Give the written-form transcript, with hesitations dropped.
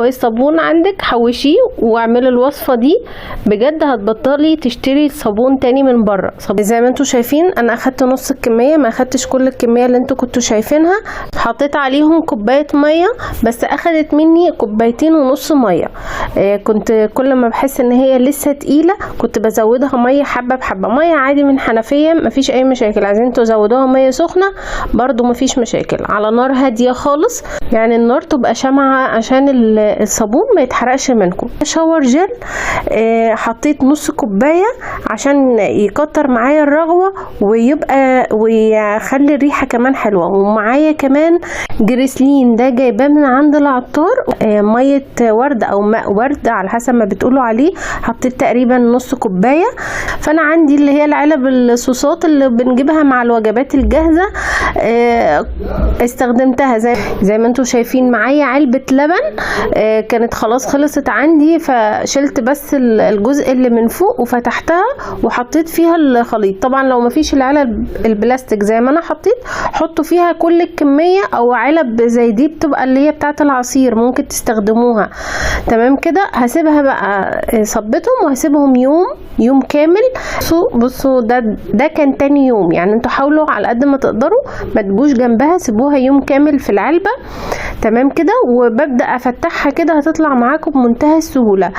باقي الصابون عندك حوشيه واعملي الوصفه دي، بجد هتبطلي تشتري صابون تاني من بره. زي ما انتوا شايفين انا اخدت نص الكميه، ما اخدتش كل الكميه اللي انتوا كنتوا شايفينها. حطيت عليهم كوبايه ميه بس، اخدت مني كوبايتين ونص ميه. كنت كل ما بحس ان هي لسه تقيله كنت بزودها ميه حبه بحبه. ميه عادي من حنفيه مفيش اي مشاكل، عايزين تزودوها ميه سخنه برضو مفيش مشاكل، على نار هاديه خالص، يعني النار تبقى شمعه عشان الصابون ما يتحرقش منكم. شاور جل حطيت نص كوبايه عشان يكتر معايا الرغوه ويخلي الريحه كمان حلوه. ومعايا كمان جريسلين، ده جايباه من عند العطار، ميه ورد او ماء ورد على حسب ما بتقولوا عليه. حطيت تقريبا نص كوبايه. فانا عندي اللي هي العلب الصوصات اللي بنجيبها مع الوجبات الجاهزه، استخدمتها زي ما انتوا شايفين. معايا علبه لبن كانت خلاص خلصت عندي، فشلت بس الجزء اللي من فوق وفتحتها وحطيت فيها الخليط. طبعا لو مفيش العلب البلاستيك زي ما انا حطيت، حطوا فيها كل الكميه، او علب زي دي بتبقى اللي هي بتاعه العصير ممكن تستخدموها. تمام كده. هسيبها بقى، صبتهم وهسيبهم يوم كامل. بصوا ده كان تاني يوم، يعني انتوا حاولوا على قد ما تقدروا ما تبوش جنبها، سيبوها يوم كامل في العلبه. تمام كده. وببدأ افتحها كده، هتطلع معاكم بمنتهى السهوله.